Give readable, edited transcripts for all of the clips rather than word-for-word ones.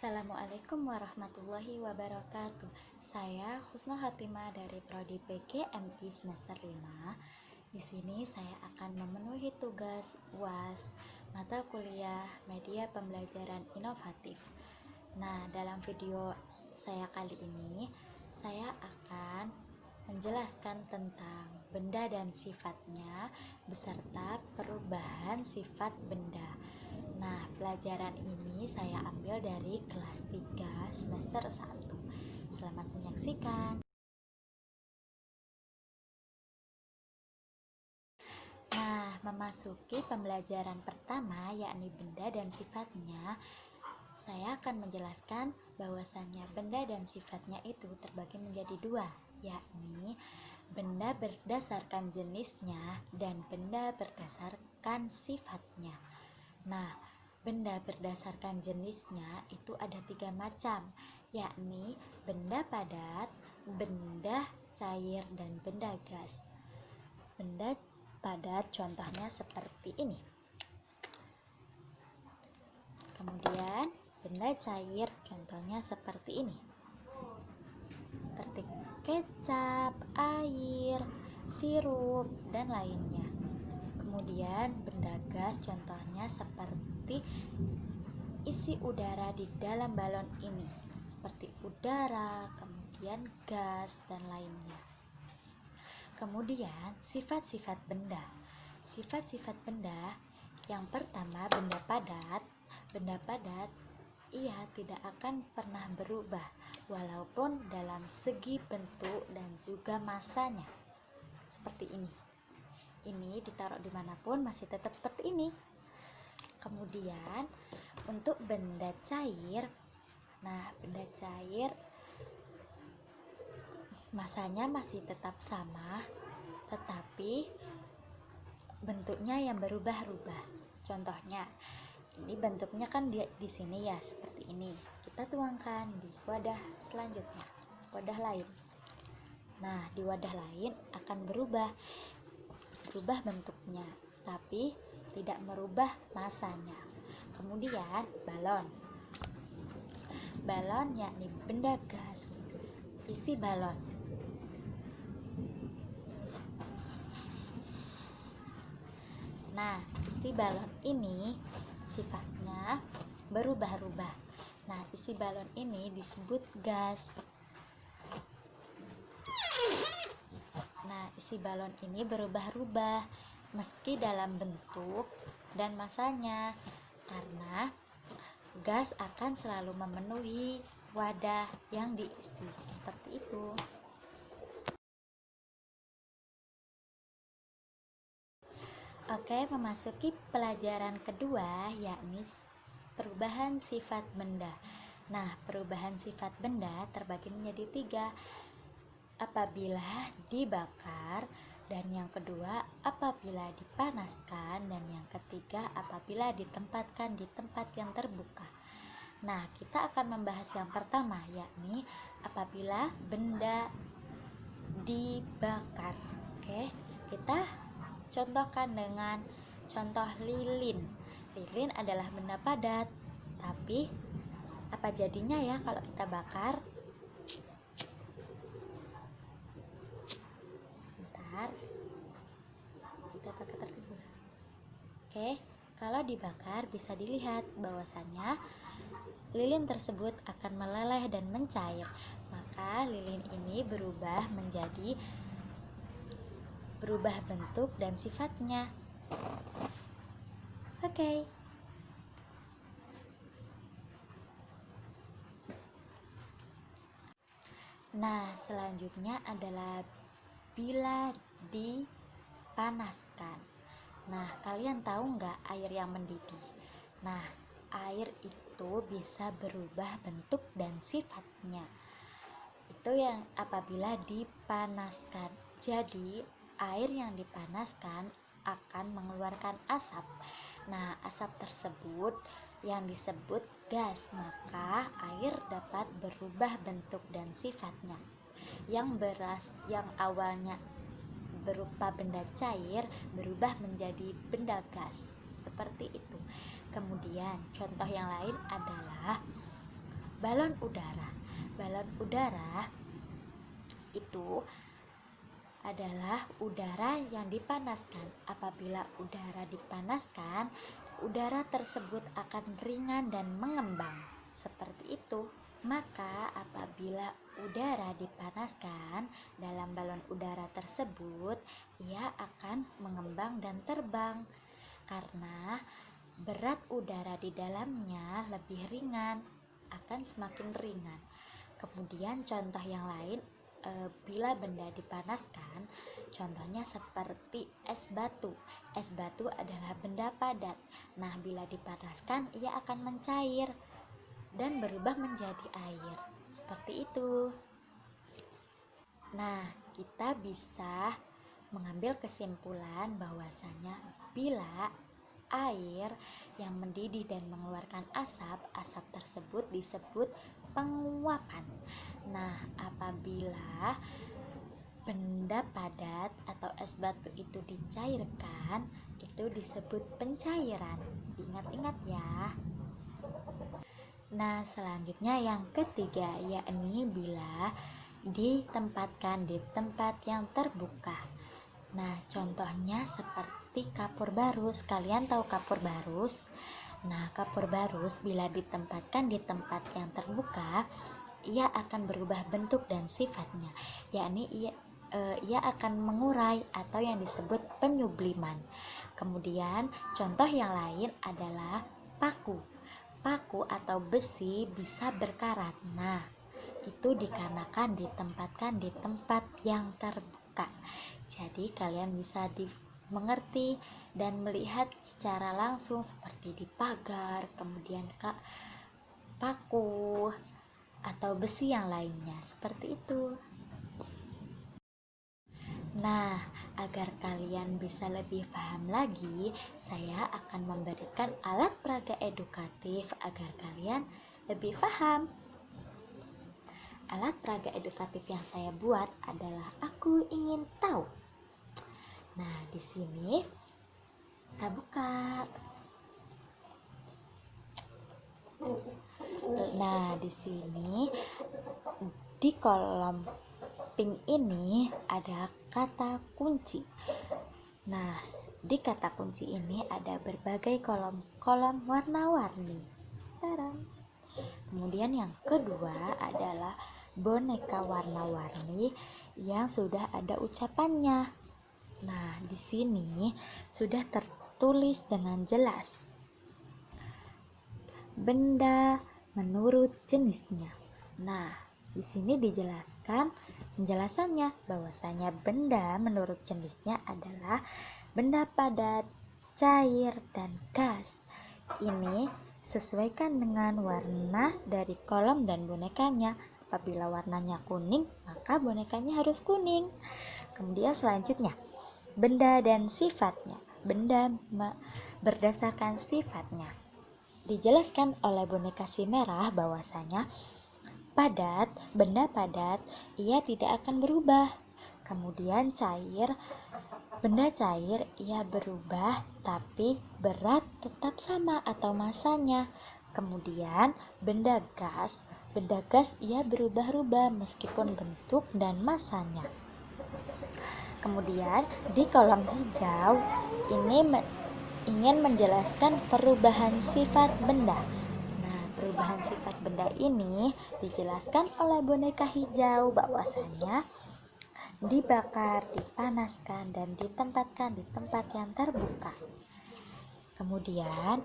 Assalamualaikum warahmatullahi wabarakatuh. Saya Husnul Hatimah dari Prodi PGMI semester 5. Di sini saya akan memenuhi tugas UAS mata kuliah Media Pembelajaran Inovatif. Nah, dalam video saya kali ini saya akan menjelaskan tentang benda dan sifatnya beserta perubahan sifat benda. Nah, pelajaran ini saya ambil dari kelas 3 semester 1. Selamat menyaksikan. Nah, memasuki pembelajaran pertama yakni benda dan sifatnya, saya akan menjelaskan bahwasannya benda dan sifatnya itu terbagi menjadi dua, yakni benda berdasarkan jenisnya dan benda berdasarkan sifatnya. Nah, benda berdasarkan jenisnya itu ada 3 macam, yakni benda padat, benda cair, dan benda gas. Benda padat contohnya seperti ini. Kemudian benda cair contohnya seperti ini. Seperti kecap, air, sirup, dan lainnya. Kemudian benda gas contohnya seperti isi udara di dalam balon ini, seperti udara, kemudian gas, dan lainnya. Kemudian sifat-sifat benda. Sifat-sifat benda yang pertama benda padat. Benda padat ia tidak akan pernah berubah walaupun dalam segi bentuk dan juga masanya. Seperti ini. Ini ditaruh dimanapun masih tetap seperti ini. Kemudian untuk benda cair, nah benda cair masanya masih tetap sama, tetapi bentuknya yang berubah-ubah. Contohnya, ini bentuknya kan di sini ya seperti ini. Kita tuangkan di wadah selanjutnya, wadah lain. Nah, di wadah lain akan berubah bentuknya, tapi tidak merubah masanya. Kemudian balon yakni benda gas, isi balon. Nah, isi balon ini sifatnya berubah-ubah. Nah, isi balon ini disebut gas. Nah, isi balon ini berubah-ubah meski dalam bentuk dan masanya, karena gas akan selalu memenuhi wadah yang diisi, seperti itu. Oke, memasuki pelajaran kedua yakni perubahan sifat benda. Nah, perubahan sifat benda terbagi menjadi 3. Apabila dibakar, dan yang kedua apabila dipanaskan, dan yang ketiga apabila ditempatkan di tempat yang terbuka. Nah, kita akan membahas yang pertama yakni apabila benda dibakar. Oke, kita contohkan dengan contoh lilin. Lilin adalah benda padat, tapi apa jadinya ya kalau kita bakar? Kita pakai terkebul. Oke, kalau dibakar bisa dilihat bahwasannya lilin tersebut akan meleleh dan mencair. Maka lilin ini berubah bentuk dan sifatnya. Oke. Nah, selanjutnya adalah bila dipanaskan. Nah, kalian tahu nggak air yang mendidih? Nah, air itu bisa berubah bentuk dan sifatnya. Itu yang apabila dipanaskan. Jadi, air yang dipanaskan akan mengeluarkan asap. Nah, asap tersebut yang disebut gas, maka air dapat berubah bentuk dan sifatnya. Yang awalnya berupa benda cair berubah menjadi benda gas, seperti itu. Kemudian contoh yang lain adalah balon udara. Balon udara itu adalah udara yang dipanaskan. Apabila udara dipanaskan, udara tersebut akan ringan dan mengembang. Seperti itu. Maka apabila udara dipanaskan dalam balon udara tersebut, ia akan mengembang dan terbang karena berat udara di dalamnya lebih ringan, akan semakin ringan. Kemudian contoh yang lain, bila benda dipanaskan, contohnya seperti es batu. Es batu adalah benda padat. Nah, bila dipanaskan ia akan mencair dan berubah menjadi air. Seperti itu. Nah, kita bisa mengambil kesimpulan bahwasanya bila air yang mendidih dan mengeluarkan asap, asap tersebut disebut penguapan. Nah, apabila benda padat atau es batu itu dicairkan, itu disebut pencairan. Ingat-ingat ya. Nah, selanjutnya yang ketiga, yakni bila ditempatkan di tempat yang terbuka. Nah, contohnya seperti kapur barus. Kalian tahu kapur barus? Nah, kapur barus bila ditempatkan di tempat yang terbuka, ia akan berubah bentuk dan sifatnya, yakni ia akan mengurai atau yang disebut penyubliman. Kemudian, contoh yang lain adalah paku. Paku atau besi bisa berkarat. Nah, itu dikarenakan ditempatkan di tempat yang terbuka. Jadi kalian bisa mengerti dan melihat secara langsung seperti di pagar, kemudian paku atau besi yang lainnya. Seperti itu. Nah, agar kalian bisa lebih paham lagi, saya akan memberikan alat peraga edukatif agar kalian lebih paham. Alat peraga edukatif yang saya buat adalah Aku Ingin Tahu. Nah, di sini kita buka. Nah, di sini di kolom pink ini ada kata kunci. Nah, di kata kunci ini ada berbagai kolom warna-warni. Tadam. Kemudian yang kedua adalah boneka warna-warni yang sudah ada ucapannya. Nah, di sini sudah tertulis dengan jelas. Benda menurut jenisnya. Nah, di sini dijelaskan penjelasannya bahwasanya benda menurut jenisnya adalah benda padat, cair, dan gas. Ini sesuaikan dengan warna dari kolom dan bonekanya. Apabila warnanya kuning, maka bonekanya harus kuning. Kemudian selanjutnya, benda dan sifatnya. Benda berdasarkan sifatnya. Dijelaskan oleh boneka si merah bahwasanya padat, benda padat, ia tidak akan berubah. Kemudian cair, benda cair ia berubah tapi berat tetap sama atau masanya. Kemudian benda gas ia berubah-ubah meskipun bentuk dan masanya. Kemudian di kolom hijau ini ingin menjelaskan perubahan sifat benda. Nah, perubahan sifat benda ini dijelaskan oleh boneka hijau bahwasanya dibakar, dipanaskan, dan ditempatkan di tempat yang terbuka. Kemudian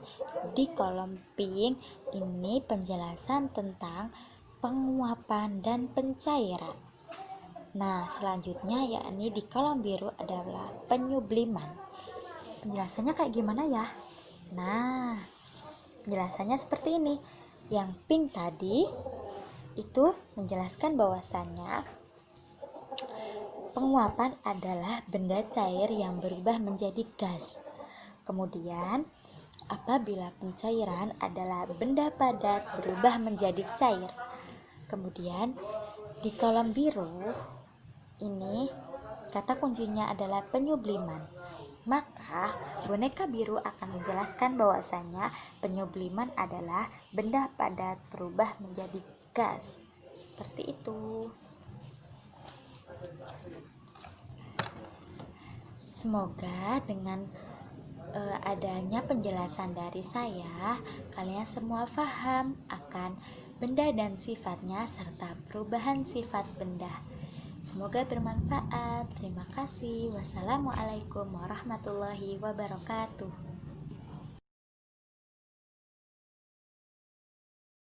di kolom pink ini penjelasan tentang penguapan dan pencairan. Nah, selanjutnya yakni di kolom biru adalah penyubliman. Penjelasannya kayak gimana ya? Nah, penjelasannya seperti ini. Yang pink tadi itu menjelaskan bahwasannya penguapan adalah benda cair yang berubah menjadi gas. Kemudian, apabila pencairan adalah benda padat berubah menjadi cair. Kemudian, di kolom biru ini kata kuncinya adalah penyubliman. Maka, boneka biru akan menjelaskan bahwasanya penyubliman adalah benda padat berubah menjadi gas. Seperti itu. Semoga dengan adanya penjelasan dari saya, kalian semua paham akan benda dan sifatnya serta perubahan sifat benda. Semoga bermanfaat. Terima kasih. Wassalamualaikum warahmatullahi wabarakatuh.